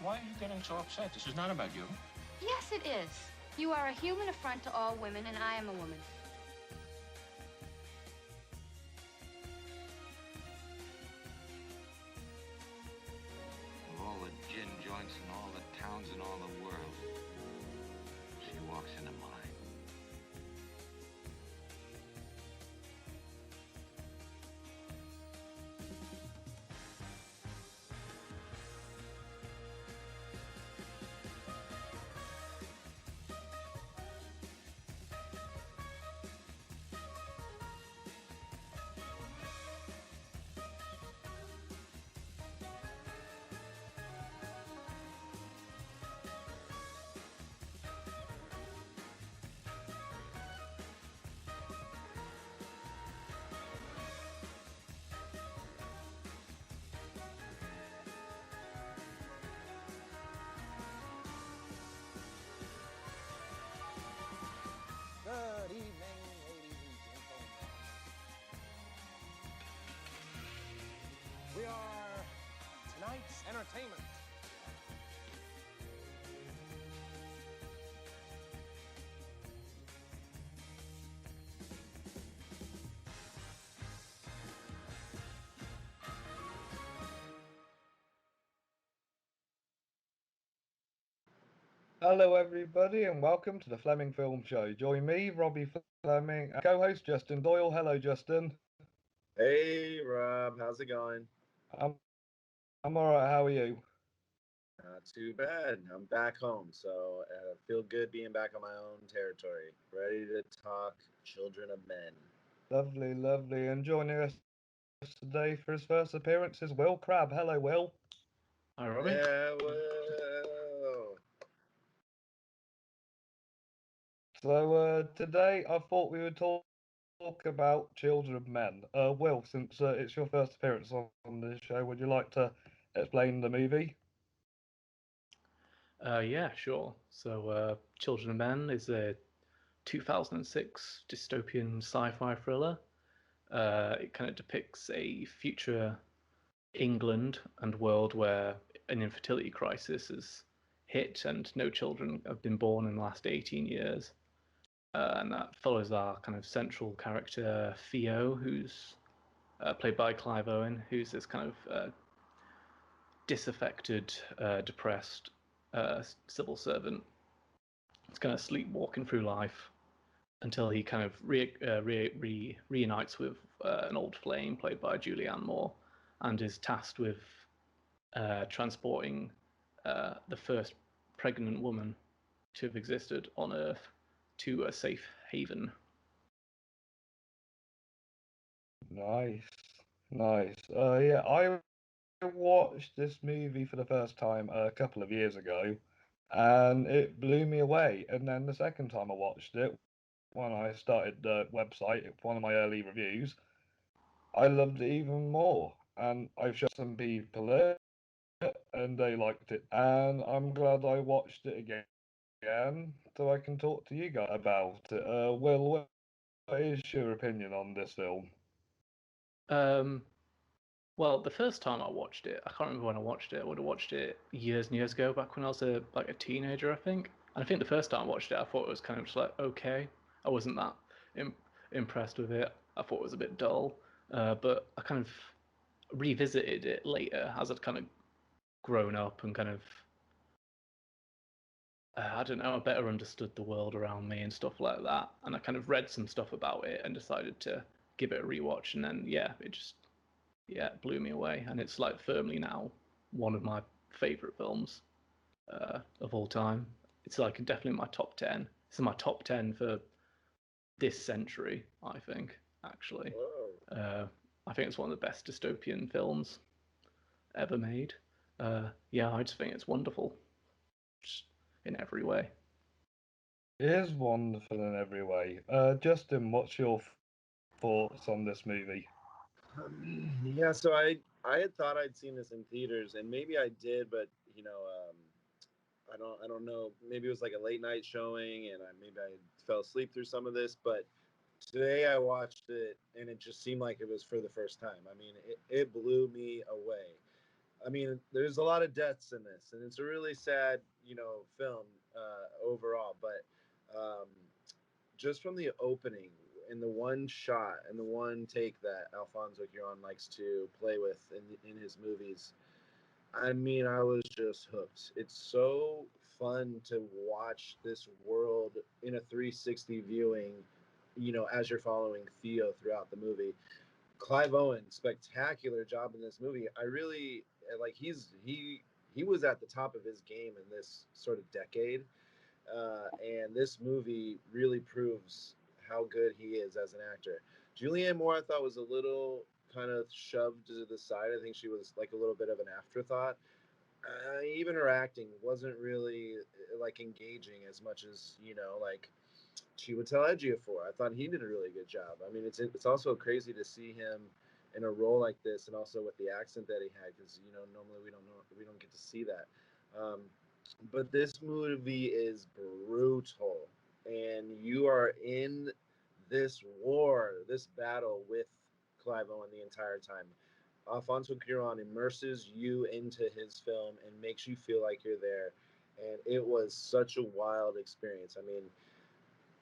Why are you getting so upset? This is not about you. Yes, it is. You are a human affront to all women, and I am a woman. Of all the gin joints in all the towns in all the world, she walks into mine. Good evening, ladies and gentlemen. We are tonight's entertainment. Hello, everybody, and welcome to the Fleming Film Show. Join me, Robbie Fleming, and co-host Justin Doyle. Hello, Justin. Hey, Rob. How's it going? I'm all right. How are you? Not too bad. I'm back home, so feel good being back on my own territory. Ready to talk Children of Men. Lovely, lovely. And joining us today for his first appearance is Will Crabbe. Hello, Will. Hi, Robbie. Yeah, whoa. So today I thought we would talk about Children of Men. Will, since it's your first appearance on this show, would you like to explain the movie? Yeah, sure. So, Children of Men is a 2006 dystopian sci-fi thriller. It kind of depicts a future England and world where an infertility crisis has hit and no children have been born in the last 18 years. And that follows our kind of central character, Theo, who's played by Clive Owen, who's this kind of disaffected, depressed civil servant. It's kind of sleepwalking through life until he kind of reunites with an old flame played by Julianne Moore, and is tasked with transporting the first pregnant woman to have existed on Earth to a safe haven. Nice, nice. Yeah, I watched this movie for the first time a couple of years ago, and it blew me away. And then the second time I watched it, when I started the website, one of my early reviews, I loved it even more. And I've shown some people it, and they liked it. And I'm glad I watched it again, so I can talk to you guys about it. Will, what is your opinion on this film? Um, well, the first time I watched it, I can't remember when I watched it. I would have watched it years and years ago, back when I was a teenager, I think. And I think the first time I watched it, I thought it was kind of just like okay. I wasn't that Im- impressed with it. I thought it was a bit dull. But I kind of revisited it later as I'd kind of grown up and kind of I don't know, I better understood the world around me and stuff like that. And I kind of read some stuff about it and decided to give it a rewatch. And then yeah, it blew me away. And it's like firmly now one of my favorite films of all time. It's like definitely my top 10. It's in my top 10 for this century, I think, actually. Whoa. I think it's one of the best dystopian films ever made. Yeah, I just think it's wonderful, just in every way. It is wonderful in every way. Justin, what's your thoughts on this movie? Yeah, so I had thought I'd seen this in theaters, and maybe I did, but I don't know. Maybe it was like a late night showing, and maybe I fell asleep through some of this. But today I watched it, and it just seemed like it was for the first time. I mean, it blew me away. I mean, there's a lot of deaths in this, and it's a really sad, film overall. But just from the opening and the one shot and the one take that Alfonso Cuarón likes to play with in his movies, I mean, I was just hooked. It's so fun to watch this world in a 360 viewing, as you're following Theo throughout the movie. Clive Owen, spectacular job in this movie. I really like. He was at the top of his game in this sort of decade, and this movie really proves how good he is as an actor. Julianne Moore, I thought, was a little kind of shoved to the side. I think she was like a little bit of an afterthought. Even her acting wasn't really like engaging as much as like Chiwetel Ejiofor. I thought he did a really good job. I mean, it's also crazy to see him in a role like this, and also with the accent that he had, because normally we don't get to see that. Um, but this movie is brutal, and you are in this war, this battle with Clive Owen the entire time. Alfonso Cuarón immerses you into his film and makes you feel like you're there, and it was such a wild experience. I mean,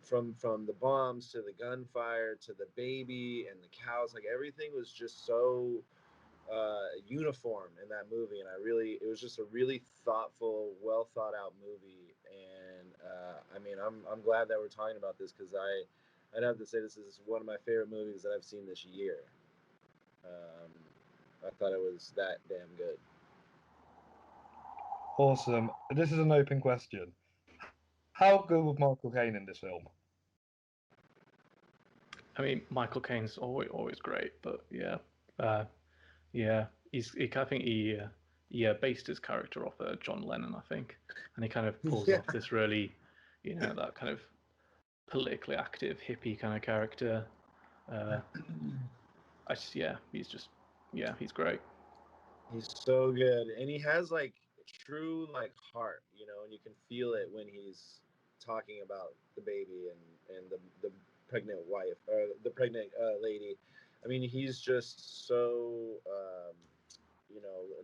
from the bombs to the gunfire to the baby and the cows, like everything was just so uniform in that movie, and it was just a really thoughtful, well thought out movie. And I mean, I'm glad that we're talking about this, because I'd have to say this is one of my favorite movies that I've seen this year. I thought it was that damn good. Awesome. This is an open question. How good was Michael Caine in this film? I mean, Michael Caine's always great, but yeah, yeah, I think he based his character off John Lennon, I think, and he kind of pulls Yeah. off this really, that kind of politically active hippie kind of character. He's great. He's so good, and he has like true like heart, and you can feel it when he's talking about the baby and the pregnant wife, or the pregnant lady. I mean, he's just so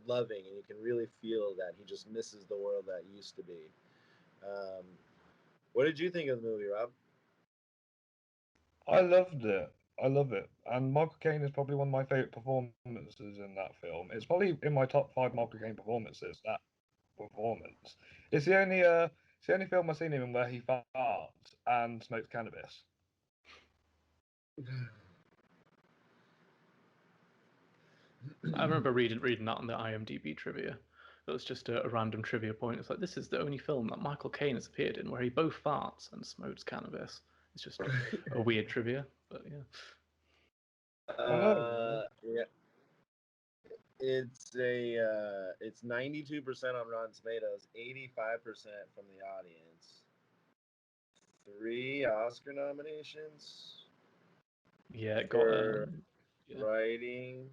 loving, and you can really feel that he just misses the world that used to be. Um, what did you think of the movie, Rob? I loved it. I love it. And Michael Caine is probably one of my favorite performances in that film. It's probably in my top five Michael Caine performances. That performance. It's the only film I've seen him in where he farts and smokes cannabis. I remember reading that on the IMDb trivia. It was just a random trivia point. It's like, this is the only film that Michael Caine has appeared in where he both farts and smokes cannabis. It's just a weird trivia, but yeah. I know. Yeah, it's 92% on Rotten Tomatoes, 85% from the audience. 3 Oscar nominations Yeah, it got for yeah. writing,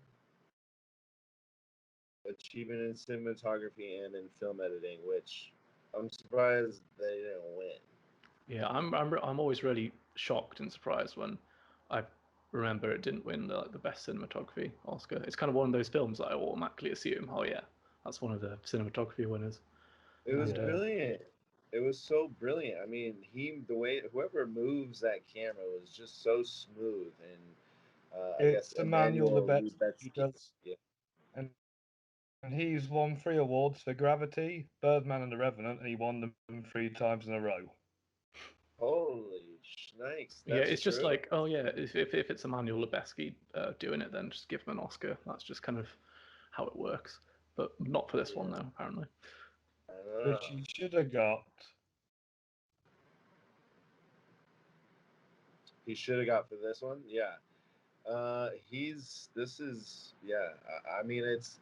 achievement in cinematography, and in film editing, which I'm surprised they didn't win. Yeah, I'm always really shocked and surprised when I remember it didn't win the best cinematography Oscar. It's kind of one of those films that I automatically assume, oh yeah, that's one of the cinematography winners. It was And brilliant. It was so brilliant. I mean, the way whoever moves that camera was just so smooth, and I guess It's Emmanuel Emmanuel Lubezki. He Lubezki. does, Yeah. and he's won 3 awards for Gravity, Birdman, and The Revenant, and he won them 3 times in a row. Holy shnikes, yeah, that's it's just true. like, oh yeah, if it's Emmanuel Lubezki doing it, then just give him an Oscar. That's just kind of how it works. But not for this one Yeah, though, apparently. I don't Which know. he should have got. He should have got for this one. Yeah. He's this is yeah. I mean, it's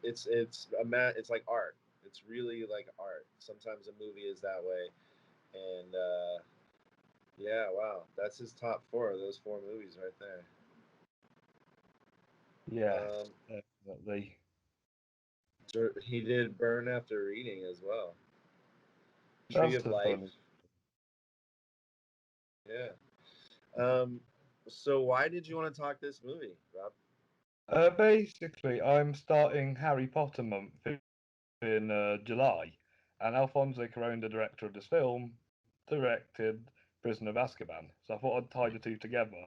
like art. It's really like art. Sometimes a movie is that way, and yeah, wow, that's his top 4 of those 4 movies right there. Yes, Um, definitely. he did Burn After Reading as well. Tree That's of the Life. funny. Yeah. Um, so why did you want to talk this movie, Rob? Basically, I'm starting Harry Potter month in July, and Alfonso Cuarón, the director of this film, directed Prisoner of Azkaban. So I thought I'd tie the two together.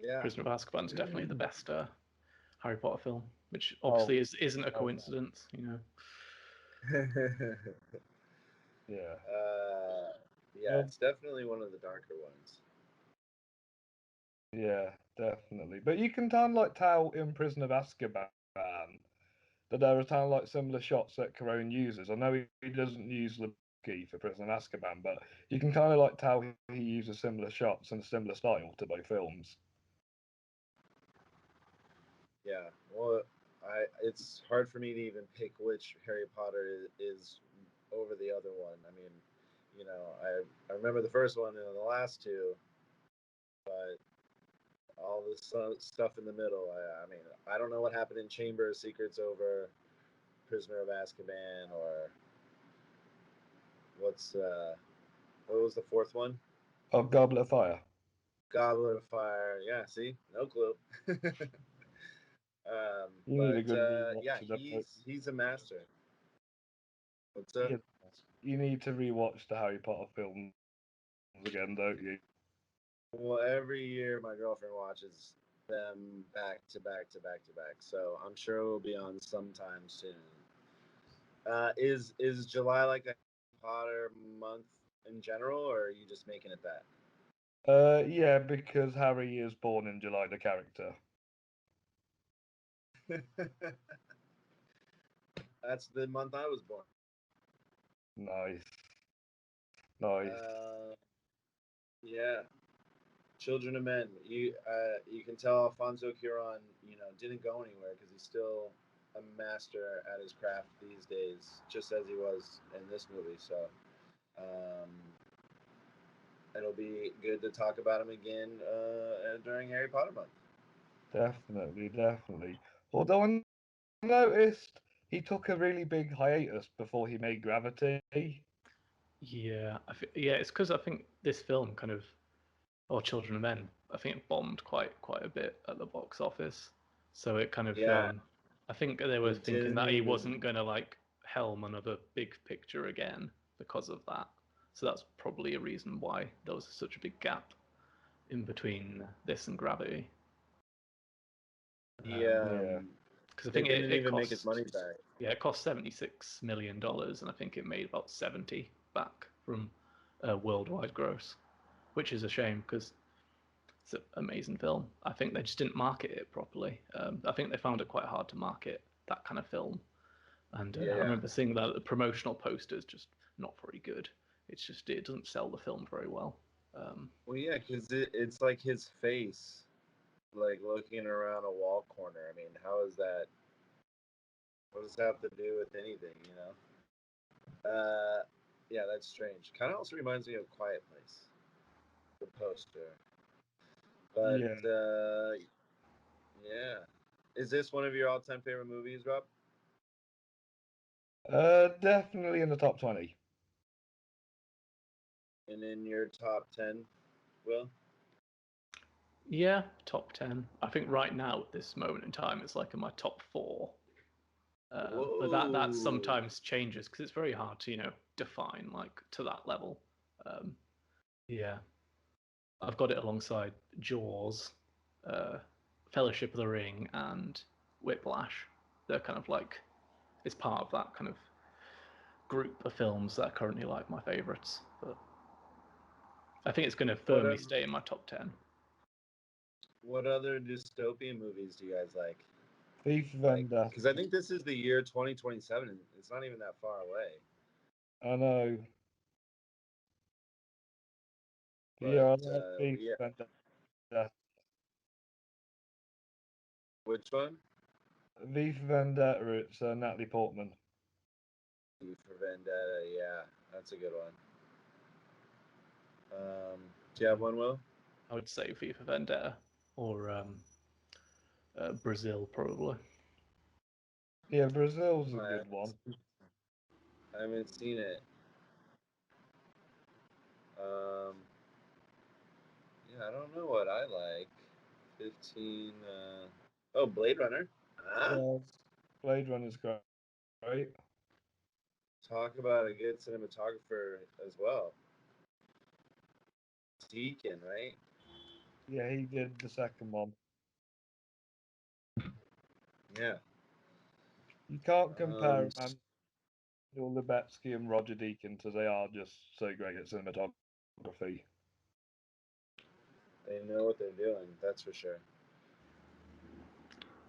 Yeah. Prisoner of Azkaban's definitely the best Harry Potter film, which obviously isn't a coincidence, you know. Yeah. Yeah, it's definitely one of the darker ones. Yeah, definitely. But you can kind of like tell in Prison of Azkaban that there are kind of like similar shots that Cuarón uses. I know he doesn't use the key for Prison of Azkaban, but you can kind of like tell he uses similar shots and a similar style to both films. Yeah, well, it's hard for me to even pick which Harry Potter is over the other one. I mean, you know, I remember the first one and the last two, but all this stuff in the middle. I mean, I don't know what happened in Chamber of Secrets over Prisoner of Azkaban, or what was the fourth one? Oh, Goblet of Fire. Goblet of Fire. Yeah, see, no clue. You need a good Yeah, rewatch of them. he's a master. What's up? Yeah, you need to rewatch the Harry Potter films again, don't you? Well, every year my girlfriend watches them back to back to back to back, so I'm sure it will be on sometime soon. Is July like a Potter month in general, or are you just making it that? Yeah, because Harry is born in July, the character. That's the month I was born. Nice. Nice. Yeah, Children of Men. You can tell Alfonso Cuarón, didn't go anywhere because he's still a master at his craft these days, just as he was in this movie. So um, it'll be good to talk about him again during Harry Potter month. Definitely, definitely. Although I noticed he took a really big hiatus before he made Gravity. Yeah, yeah, it's because I think this film kind of, or Children of Men, I think it bombed quite a bit at the box office. So it kind of, Yeah, I think they were it thinking that didn't he even. wasn't gonna like helm another big picture again because of that. So that's probably a reason why there was such a big gap in between this and Gravity. Yeah, Yeah. Because I it think didn't it even make its cost, money back. yeah, it cost $76 million, and I think it made about 70 back from worldwide gross, which is a shame because it's an amazing film. I think they just didn't market it properly. I think they found it quite hard to market that kind of film. And I Yeah. remember seeing that the promotional posters just not very good. It's just it doesn't sell the film very well. Well, yeah, because it's like his face, like looking around a wall corner. I mean, how is that? What does that have to do with anything, you know? Yeah, that's strange. Kind of also reminds me of Quiet Place, the poster. But Yeah. yeah, is this one of your all-time favorite movies, Rob? Definitely in the top 20. And in your top 10, Will? Yeah, top 10. I think right now at this moment in time, it's like in my top 4. But that Whoa. sometimes changes because it's very hard to define like to that level. Um, yeah, I've got it alongside Jaws, uh, Fellowship of the Ring, and Whiplash. They're kind of like it's part of that kind of group of films that are currently like my favorites. But I think it's going to What firmly stay in my top 10. what other dystopian movies do you guys like? V for Vendetta. Because I think this is the year 2027. And it's not even that far away. I know. But Yeah, I like V yeah, for Vendetta. which one? V for Vendetta, it's Natalie Portman. V for Vendetta. Yeah, that's a good one. Do you have one, Will? I would say V for Vendetta or Brazil probably. Yeah, Brazil's a I good one. haven't seen it. Um, yeah, I don't know what I like. 15. Oh, Blade Runner. Ah, Yeah, Blade Runner's great. right? Talk about a good cinematographer as well. Deacon, right? Yeah, he did the second one. Yeah. You can't compare Um, Emmanuel Lubetsky and Roger Deakins as they are just so great at cinematography. they know what they're doing. That's for sure.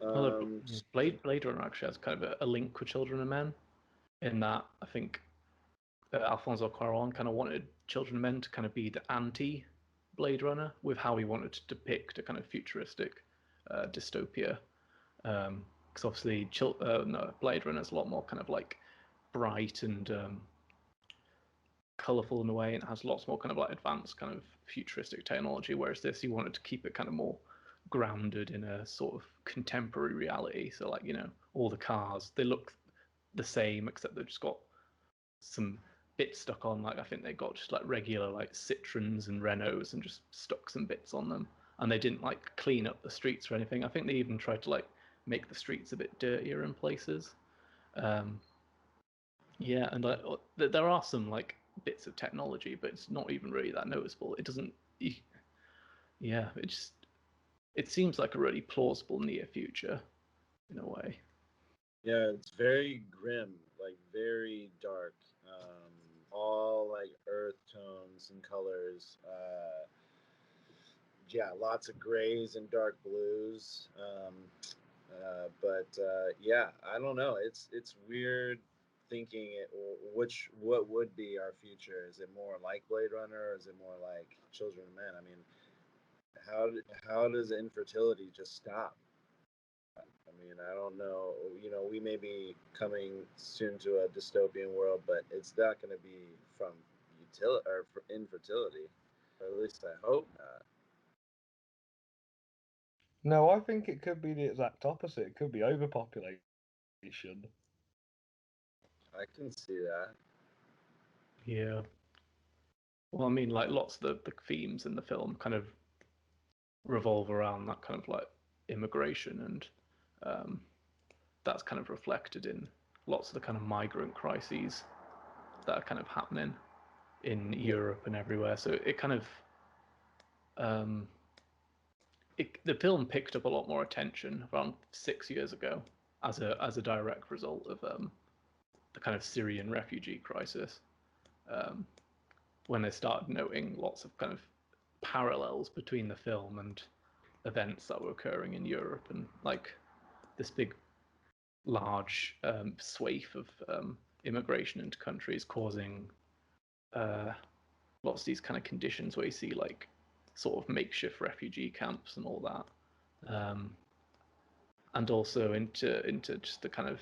Well, Um, Blade Runner actually has kind of a link with Children of Men, in that I think Alfonso Cuarón kind of wanted Children of Men to kind of be the anti Blade Runner, with how he wanted to depict a kind of futuristic dystopia. Because obviously, no, Blade Runner is a lot more kind of like bright and colorful in a way, and it has lots more kind of like advanced kind of futuristic technology. Whereas this, he wanted to keep it kind of more grounded in a sort of contemporary reality. So like, you know, all the cars, they look the same except they've just got some bits stuck on. Like I think they got just like regular like Citroens and Renaults and just stuck some bits on them, and they didn't like clean up the streets or anything. I think they even tried to like make the streets a bit dirtier in places. um yeah, and like there are some like bits of technology, but it's not even really that noticeable. It doesn't yeah, it just, it seems like a really plausible near future in a way. yeah, it's very grim, like very dark. All like earth tones and colors. Yeah, lots of grays and dark blues. But yeah, I don't know. It's weird thinking it. What would be our future? Is it more like Blade Runner, or is it more like Children of Men? I mean, how does infertility just stop? I mean, I don't know. You know, we may be coming soon to a dystopian world, but it's not going to be from utility or for infertility, or at least I hope not. No, I think it could be the exact opposite. It could be overpopulation. I can see that. Yeah. Well, I mean, like lots of the themes in the film kind of revolve around that kind of like immigration, and um, that's kind of reflected in lots of the kind of migrant crises that are kind of happening in Yeah. Europe and everywhere. So it kind of um, the film picked up a lot more attention around 6 years ago as a direct result of the kind of Syrian refugee crisis, um, when they started noting lots of kind of parallels between the film and events that were occurring in Europe, and like this big, large swathe of immigration into countries causing uh, lots of these kind of conditions where you see like sort of makeshift refugee camps and all that, and also into just the kind of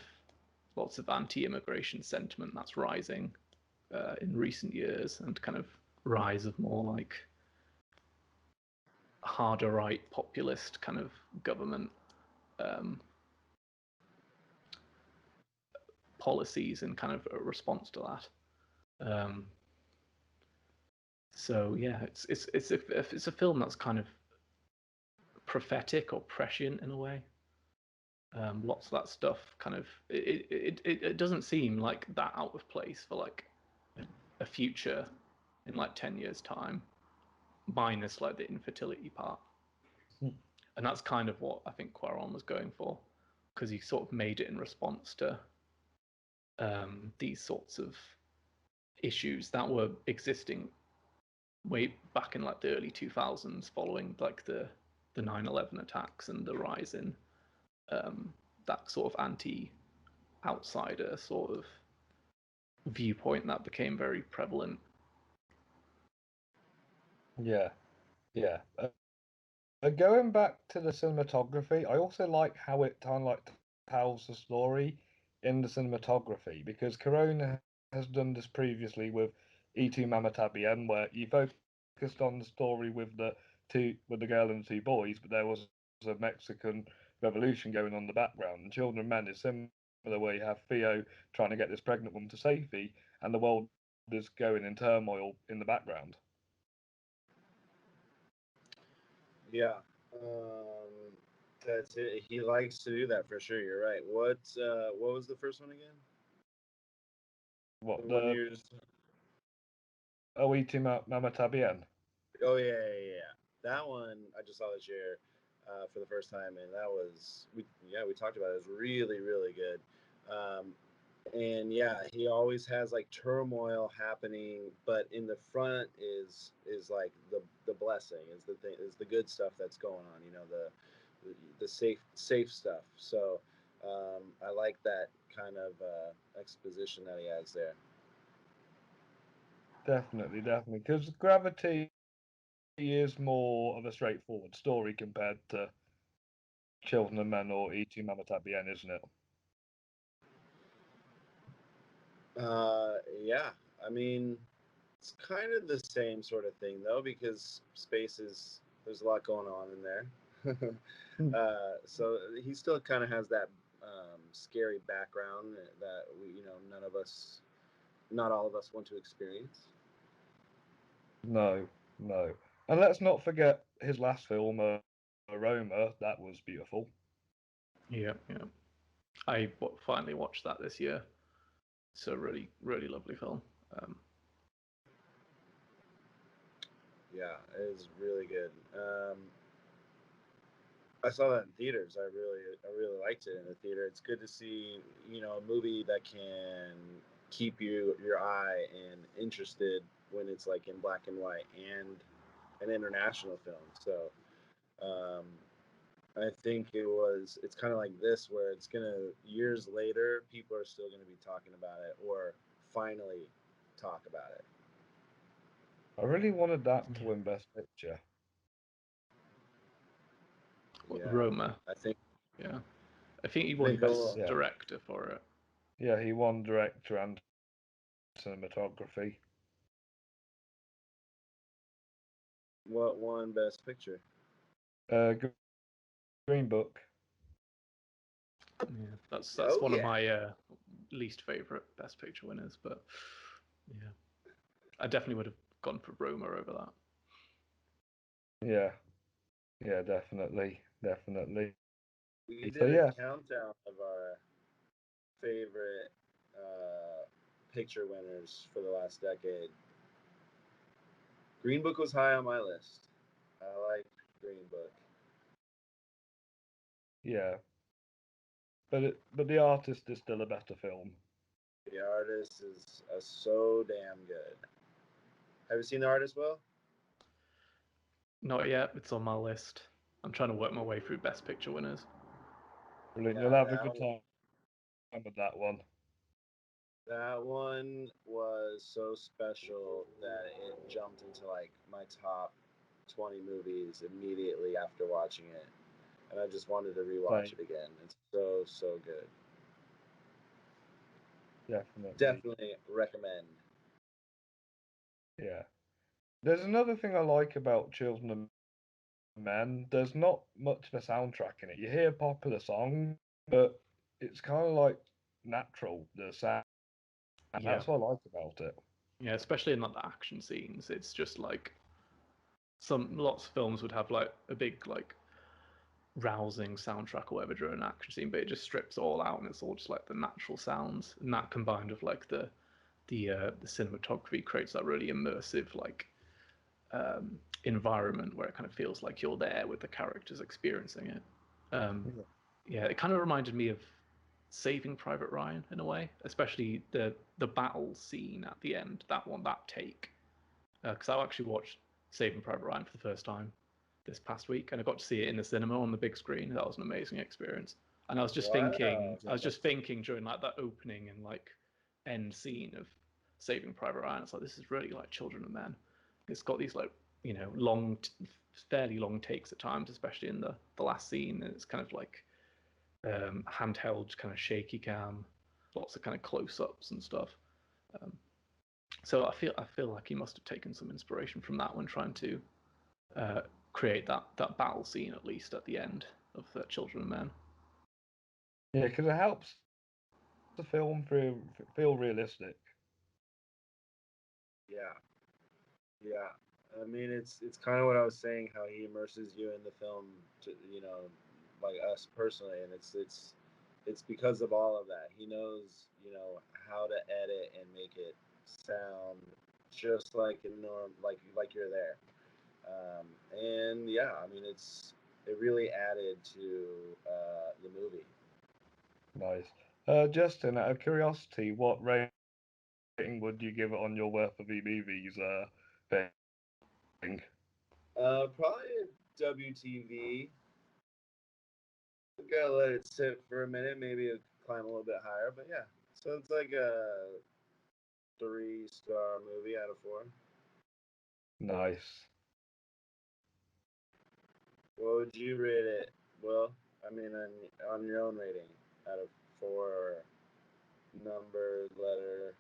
lots of anti-immigration sentiment that's rising in recent years, and kind of rise of more like harder right populist kind of government um, policies in kind of a response to that. So yeah, it's a film that's kind of prophetic or prescient in a way. Lots of that stuff kind of it doesn't seem like that out of place for like a future in like 10 years time, minus like the infertility part. And that's kind of what I think Quaron was going for, because he sort of made it in response to these sorts of issues that were existing way back in like the early 2000s, following like the 9/11 attacks and the rise in that sort of anti-outsider sort of viewpoint that became very prevalent. Yeah, yeah. Going back to the cinematography, I also like how it kind of like tells the story in the cinematography, because Corona has done this previously with E2 Mama Tabien, where you focused on the story with the girl and the two boys, but there was a Mexican revolution going on in the background. And Children of Men is similar, where you have Theo trying to get this pregnant woman to safety, and the world is going in turmoil in the background. Yeah. That's it. He likes to do that for sure. You're right. What was the first one again? What The one the you're just... Oiti Mama Tabien? Oh yeah. That one I just saw this year for the first time, and that was we talked about it. It was really really good. And yeah, he always has like turmoil happening, but in the front is like the blessing, is the thing, is the good stuff that's going on. You know, the safe stuff. So I like that kind of exposition that he has there. Definitely, because Gravity is more of a straightforward story compared to Children of Men or E.T. Mama Tabien, isn't it? Yeah, I mean, it's kind of the same sort of thing though, because there's a lot going on in there. So he still kind of has that scary background that not all of us want to experience. No. And let's not forget his last film, Aroma. That was beautiful. Yeah. I finally watched that this year. It's a really, really lovely film. Yeah, it is really good. I saw that in theaters. I really liked it in the theater. It's good to see, a movie that can keep your eye and interested when it's like in black and white and an international film. So I think it's kind of like this, where it's gonna, years later, people are still gonna be talking about it, or finally talk about it. I really wanted that to win Best Picture. What, Yeah, Roma? I think. Yeah, I think he won Best Director for it. Yeah, he won director and cinematography. What won Best Picture? Green Book. Yeah, that's one of my least favorite Best Picture winners, but yeah, I definitely would have gone for Roma over that. Yeah, definitely. We So did a countdown of our favorite picture winners for the last decade. Green Book was high on my list. I like Green Book. Yeah, but the Artist is still a better film. The Artist is so damn good. Have you seen The Artist, Will? Not yet. It's on my list. I'm trying to work my way through Best Picture winners. Brilliant. You'll have a good time with that one. That one was so special that it jumped into like my top 20 movies immediately after watching it. And I just wanted to rewatch it again. It's so good. Definitely recommend. Yeah. There's another thing I like about Children of Men. There's not much of a soundtrack in it. You hear popular songs, but it's kind of like natural, the sound. And that's what I like about it. Yeah, especially in like the action scenes. It's just like lots of films would have like a big like rousing soundtrack or whatever during an action scene, but it just strips it all out and it's all just like the natural sounds, and that combined with like the cinematography creates that really immersive like environment where it kind of feels like you're there with the characters experiencing it. Yeah, it kind of reminded me of Saving Private Ryan in a way, especially the battle scene at the end. That take, because I actually watched Saving Private Ryan for the first time this past week, and I got to see it in the cinema on the big screen. That was an amazing experience. And I was just thinking during like that opening and like end scene of Saving Private Ryan, it's like, this is really like Children of Men. It's got these like, fairly long takes at times, especially in the last scene. And it's kind of like handheld, kind of shaky cam, lots of kind of close-ups and stuff. So I feel like he must have taken some inspiration from that when trying to create that battle scene, at least at the end of Children of Men. Yeah, because it helps the film feel realistic. Yeah. I mean, it's kind of what I was saying, how he immerses you in the film, to like us personally, and it's it's because of all of that. He knows, how to edit and make it sound just like a norm, like you're there. And yeah, I mean, it really added to the movie. Nice. Justin, out of curiosity, what rating would you give it on your Worth of movies thing? Probably WTV. Gotta let it sit for a minute. Maybe it climb a little bit higher, but yeah. So it's like a 3-star movie out of 4. Nice. What would you rate it? Well, I mean, on your own rating out of 4, or number, letter.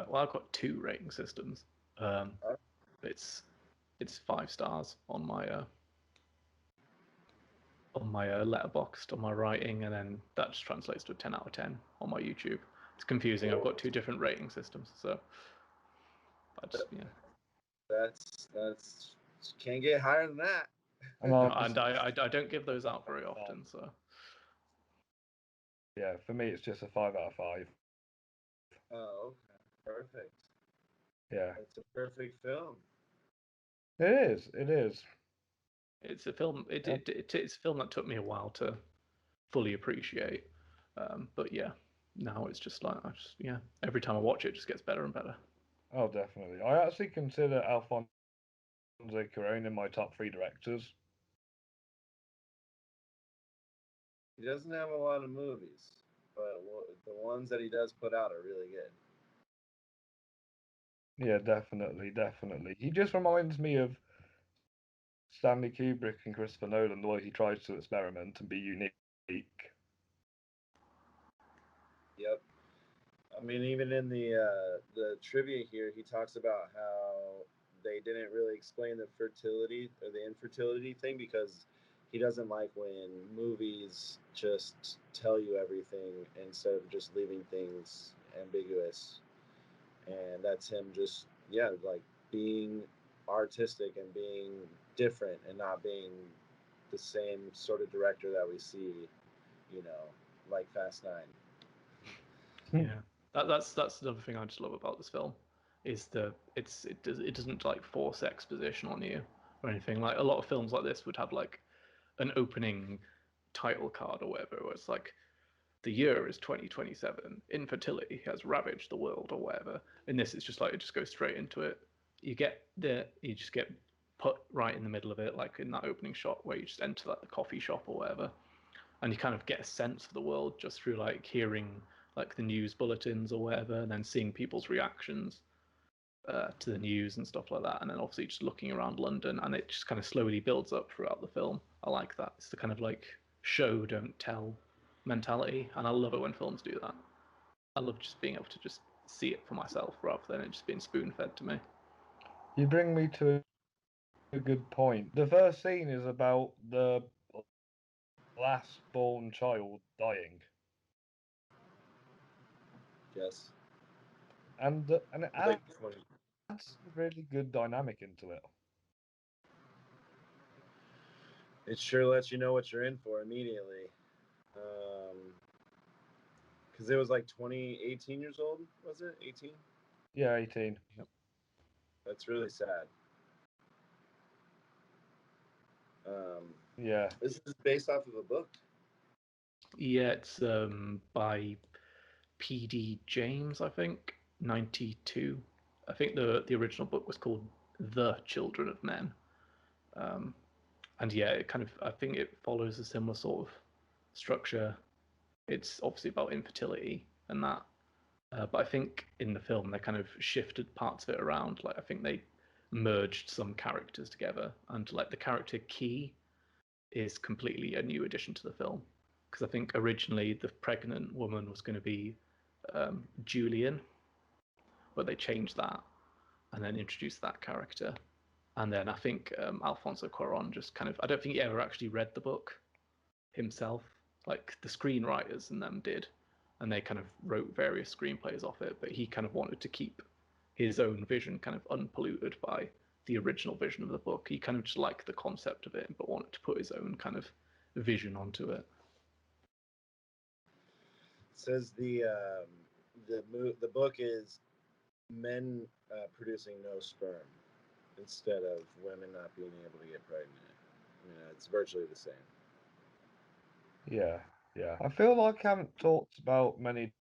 Well, I've got 2 rating systems. It's 5 stars on my Letterboxd, on my writing, and then that just translates to a 10 out of 10 on my YouTube. It's confusing. I've got 2 different rating systems, so That's can't get higher than that. And no, and I don't give those out very often. So yeah, for me it's just a 5 out of 5. Oh, okay, perfect. Yeah, It's a perfect film. it is. It is. it's a film. It's a film that took me a while to fully appreciate. But yeah, now it's just like every time I watch it, it just gets better and better. Oh, definitely. I actually consider Alfonso Cuarón in my top 3 directors. He doesn't have a lot of movies, but the ones that he does put out are really good. Yeah, definitely, definitely. He just reminds me of Stanley Kubrick and Christopher Nolan, the way he tries to experiment and be unique. Yep. I mean, even in the trivia here, he talks about how they didn't really explain the fertility or the infertility thing because he doesn't like when movies just tell you everything instead of just leaving things ambiguous. And that's him just like being artistic and being different and not being the same sort of director that we see, you know, like Fast 9. Yeah, that's another thing I just love about this film, is it doesn't like force exposition on you or anything. Like a lot of films like this would have like an opening title card or whatever, where it's like the year is 2027, infertility has ravaged the world or whatever. In this, it's just like it just goes straight into it. You just get put right in the middle of it, like in that opening shot where you just enter like the coffee shop or whatever, and you kind of get a sense of the world just through like hearing like the news bulletins or whatever, and then seeing people's reactions to the news and stuff like that, and then obviously just looking around London, and it just kind of slowly builds up throughout the film. I like that. It's the kind of like show don't tell mentality, and I love it when films do that. I love just being able to just see it for myself rather than it just being spoon fed to me. You bring me to a good point. The first scene is about the last born child dying, Yes. and it Like, adds a really good dynamic into it. it sure lets you know what you're in for immediately. Because it was like 18 years old, was it? 18? Yeah, 18. Yep. That's really sad. Um, Yeah. this is based off of a book. Yeah, it's by P.D. James, I think, 92. I think the original book was called The Children of Men. And yeah, it kind of, I think it follows a similar sort of structure. It's obviously about infertility and that, but I think in the film they kind of shifted parts of it around. Like I think they merged some characters together, and like the character Key is completely a new addition to the film, because I think originally the pregnant woman was going to be Julian, but they changed that and then introduced that character. And then I think Alfonso Cuarón just kind of, I don't think he ever actually read the book himself. Like the screenwriters and them did, and they kind of wrote various screenplays off it, but he kind of wanted to keep his own vision kind of unpolluted by the original vision of the book. He kind of just liked the concept of it, but wanted to put his own kind of vision onto it. It says the book is men producing no sperm instead of women not being able to get pregnant. It's virtually the same. Yeah, yeah. I feel like I haven't talked about many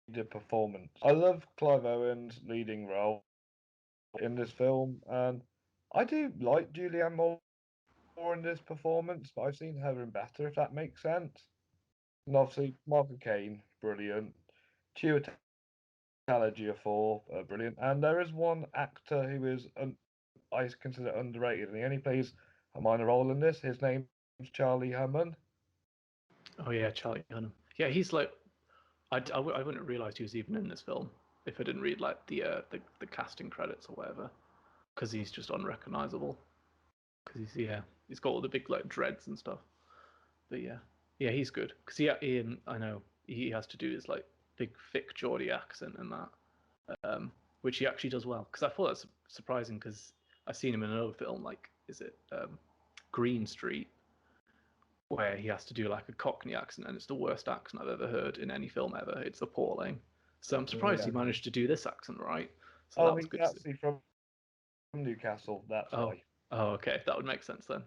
the performance. I love Clive Owen's leading role in this film, and I do like Julianne Moore in this performance, but I've seen her in better, if that makes sense. And obviously, Michael Caine, brilliant. Chiwetel Ejiofor, brilliant. And there is one actor who is, I consider underrated, and he only plays a minor role in this. His name's Charlie Hunnam. Oh yeah, Charlie Hunnam. Yeah, he's like, I wouldn't have realized he was even in this film if I didn't read like the casting credits or whatever, because he's just unrecognizable. Because he's got all the big like dreads and stuff. But yeah, he's good. Because I know he has to do his like big thick Geordie accent and that, which he actually does well. Because I thought that's surprising because I've seen him in another film, like is it Green Street, where he has to do like a Cockney accent, and it's the worst accent I've ever heard in any film ever. It's appalling. So I'm surprised he managed to do this accent right. So that was He's good to see. actually from Newcastle, that's why. Oh, okay, that would make sense then.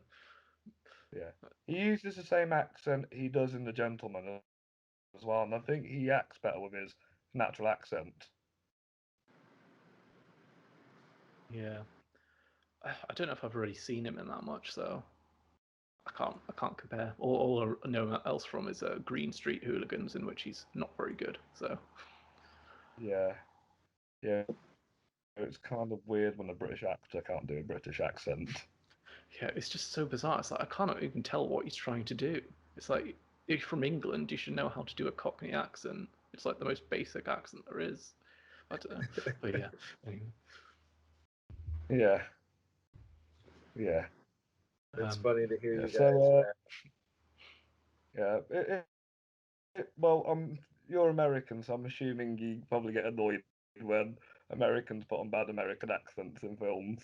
Yeah. He uses the same accent he does in The Gentleman as well, and I think he acts better with his natural accent. Yeah. I don't know if I've already seen him in that much, so I can't compare. All I know else from is Green Street Hooligans, in which he's not very good. So Yeah. It's kind of weird when a British actor can't do a British accent. yeah, it's just so bizarre. It's like I can't even tell what he's trying to do. It's like if you're from England, you should know how to do a Cockney accent. It's like the most basic accent there is. I don't know, but yeah. Anyway. Yeah. It's funny to hear you guys. So, yeah. Well, you're American, so I'm assuming you probably get annoyed when Americans put on bad American accents in films.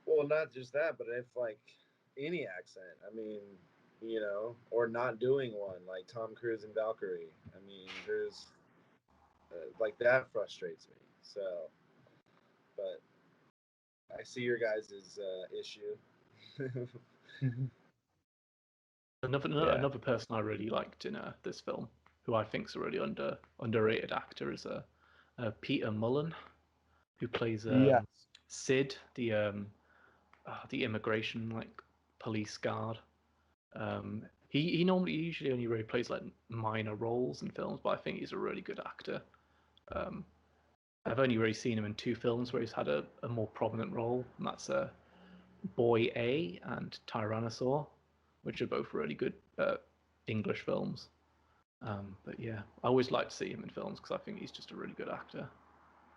Well, not just that, but if like any accent, or not doing one, like Tom Cruise in Valkyrie. There's like that frustrates me. So, but I see your guys' issue. Another person I really liked in this film, who I think is a really underrated actor, is Peter Mullen, who plays Sid, the immigration like police guard. He usually only really plays like minor roles in films, but I think he's a really good actor. I've only really seen him in two films where he's had a more prominent role, and that's Boy A and Tyrannosaur, which are both really good English films. But yeah, I always like to see him in films because I think he's just a really good actor.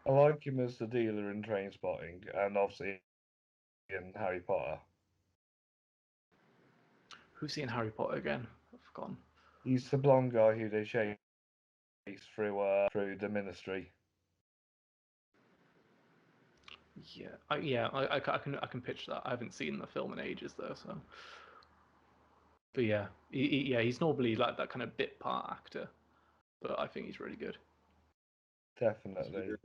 I like him as the dealer in Trainspotting, and obviously in Harry Potter. Who's he in Harry Potter again? I've forgotten. He's the blonde guy who they chase through the Ministry. Yeah, I can picture that. I haven't seen the film in ages though, so. But yeah, he's normally like that kind of bit part actor, but I think he's really good. Definitely.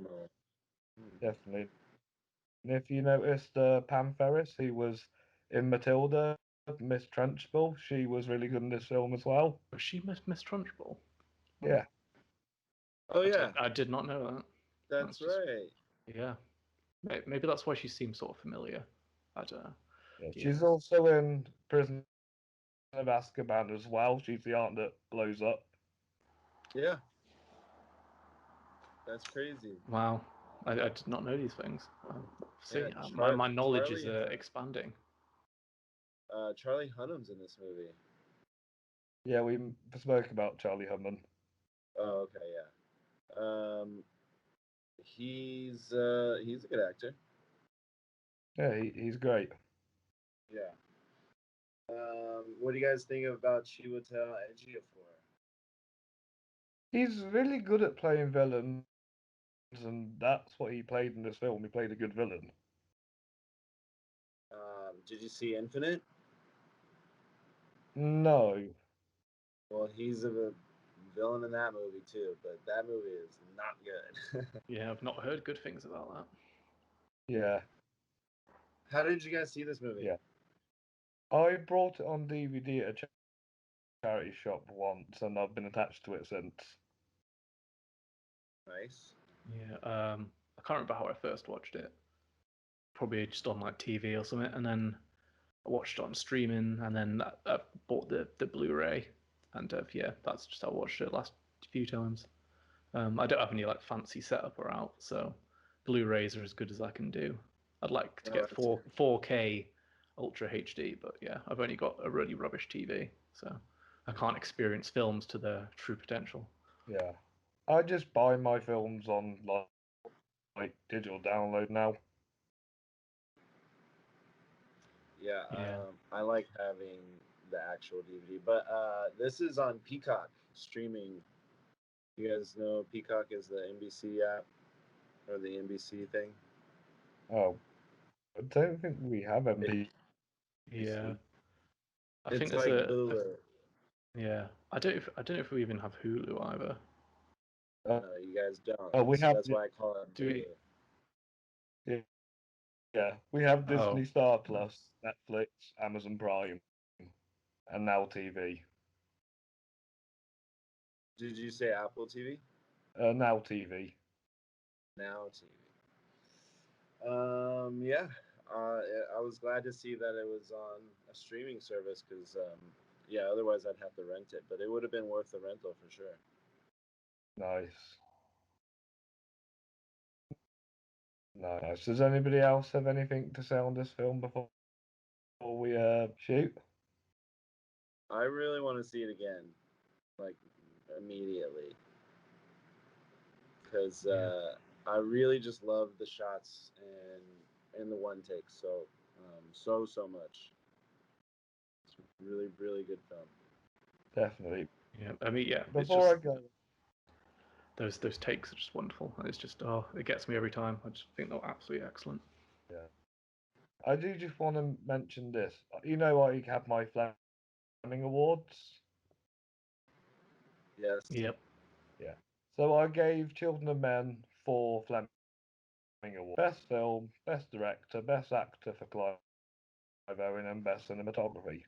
And if you noticed, Pam Ferris, who was in Matilda, Miss Trunchbull, she was really good in this film as well. Was she Miss Trunchbull? Yeah. Oh yeah, I did not know that. that's right. Yeah, maybe that's why she seems sort of familiar. I don't know. Yeah, she's also in Prison of Azkaban as well. She's the aunt that blows up. Yeah. That's crazy. Wow, I did not know these things. See, Yeah, my knowledge is expanding. Charlie Hunnam's in this movie. Yeah, we spoke about Charlie Hunnam. Oh, okay, yeah. He's a good actor. Yeah, he's great. Yeah. What do you guys think about Chiwetel Ejiofor? He's really good at playing villains, and that's what he played in this film. He played a good villain. Did you see Infinite? No. Well, he's a villain in that movie too, but that movie is not good. Yeah, I've not heard good things about that. Yeah. How did you guys see this movie? Yeah. I brought it on DVD at a charity shop once, and I've been attached to it since. Nice. Yeah, I can't remember how I first watched it. Probably just on like TV or something, and then I watched it on streaming, and then I bought the Blu-ray, and yeah, that's just how I watched it last few times. I don't have any like fancy setup or out, so Blu-rays are as good as I can do. I'd like to Oh, get that's good. 4K Ultra HD, but yeah, I've only got a really rubbish TV, so I can't experience films to their true potential. Yeah. I just buy my films on like digital download now. Yeah, Yeah. I like having the actual DVD, but this is on Peacock streaming. You guys know Peacock is the NBC app or the NBC thing. Oh, I don't think we have It- Yeah, I think it's there's like a Hulu. yeah. I don't know if we even have Hulu either. Uh, No, you guys don't. we So have that's why I call it Do we? Hulu. yeah, we have Disney Oh, Star Plus, Netflix, Amazon Prime, and Now TV. Did you say Apple TV? Now TV. Now TV. Yeah. I was glad to see that it was on a streaming service because, yeah, otherwise I'd have to rent it, but it would have been worth the rental for sure. Nice. Nice. Does anybody else have anything to say on this film before we shoot? I really want to see it again, like immediately, because yeah. I really just love the shots and in the one take so much. It's a really really good film. Definitely. Yeah. I mean, yeah. It's Before just I go, those takes are just wonderful. It's just it gets me every time. I just think they're absolutely excellent. yeah, I do just want to mention this. You know, I have my Fleming Awards. Yes. Yep. Yeah. So I gave Children of Men 4 Fleming Awards: Best Film, Best Director, Best Actor for Clive Owen, and Best Cinematography.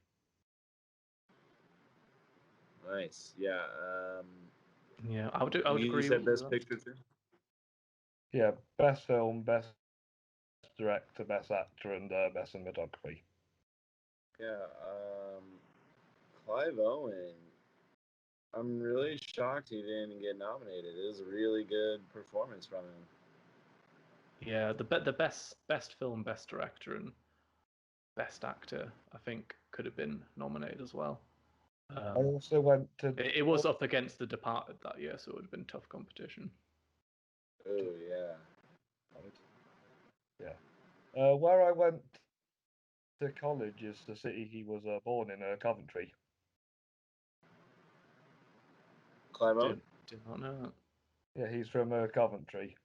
Nice. Yeah. Yeah. I would You agree said with Best that. Picture too. Yeah, Best Film, Best Director, Best Actor, and Best Cinematography. Yeah. Clive Owen. I'm really shocked he didn't get nominated. It was a really good performance from him. Yeah. The best film, best director, and best actor, I think, could have been nominated as well. I also went to It was up against The Departed that year, so it would have been tough competition. Oh yeah. yeah, where I went to college is the city he was born in, Coventry. Clive Owen. Did not know that. Yeah, he's from Coventry.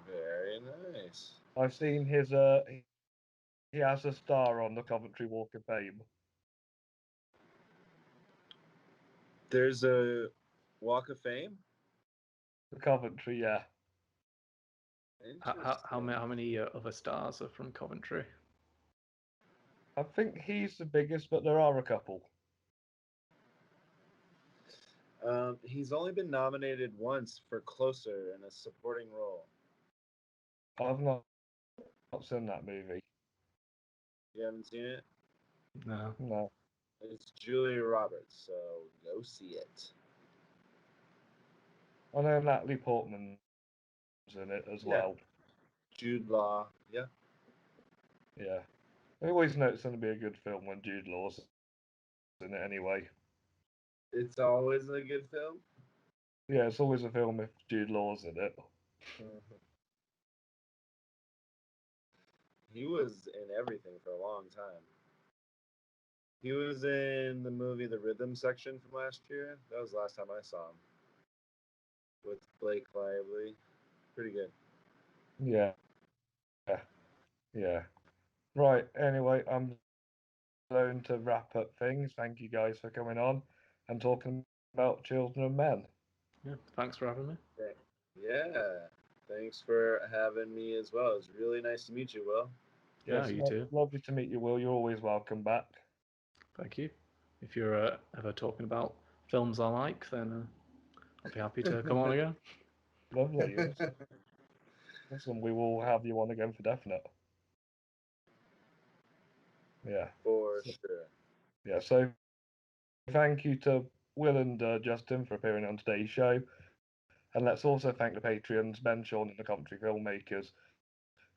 Very nice. I've seen his he has a star on the Coventry Walk of Fame. There's a Walk of Fame. The Coventry, yeah. Interesting. How many other stars are from Coventry? I think he's the biggest, but there are a couple. He's only been nominated once for Closer in a supporting role. I've not seen that movie. You haven't seen it? No. No. It's Julia Roberts, so go see it. I know Natalie Portman's in it as Yeah. well. Jude Law. Yeah. Yeah. I always know it's going to be a good film when Jude Law's in it anyway. It's always a good film. Yeah, it's always a film if Jude Law's in it. He was in everything for a long time. He was in the movie The Rhythm Section from last year. That was the last time I saw him. With Blake Lively. Pretty good. Yeah. Yeah. Right, anyway, I'm zone to wrap up things. Thank you guys for coming on and talking about Children of Men. Yeah, thanks for having me. Yeah. Thanks for having me as well. It was really nice to meet you, Will. Yeah, It's you too. lovely to meet you, Will. You're always welcome back. Thank you. If you're ever talking about films I like, then I'll be happy to come on again. Lovely. Listen, we will have you on again for definite. Yeah. For sure. Yeah. So thank you to Will and Justin for appearing on today's show. And let's also thank the Patreons, Ben, Sean, and the Commentary Filmmakers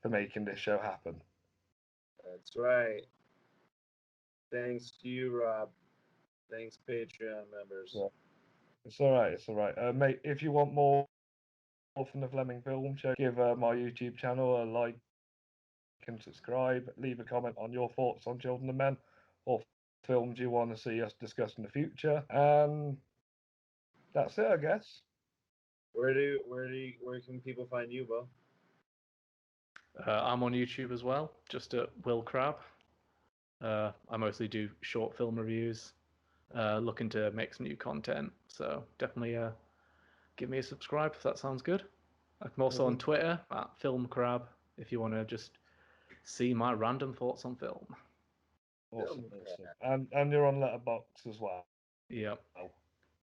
for making this show happen. That's right. Thanks to you, Rob. Thanks, Patreon members. Yeah. It's all right. It's all right. Mate, if you want more from the Fleming Film Show, give my YouTube channel a like and subscribe. Leave a comment on your thoughts on Children of Men or films you want to see us discuss in the future. And that's it, I guess. Where can people find you, Will? I'm on YouTube as well, just at Will Crabbe. I mostly do short film reviews, looking to make some new content. So definitely give me a subscribe if that sounds good. I'm also on Twitter at Film Crab if you want to just see my random thoughts on film. Awesome. And you're on Letterboxd as well. Yep.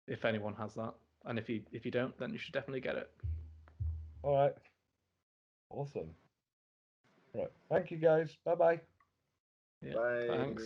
If anyone has that, and if you don't, then you should definitely get it. All right. Awesome. Right. Thank you, guys. Bye-bye. Yeah. Bye. Thanks.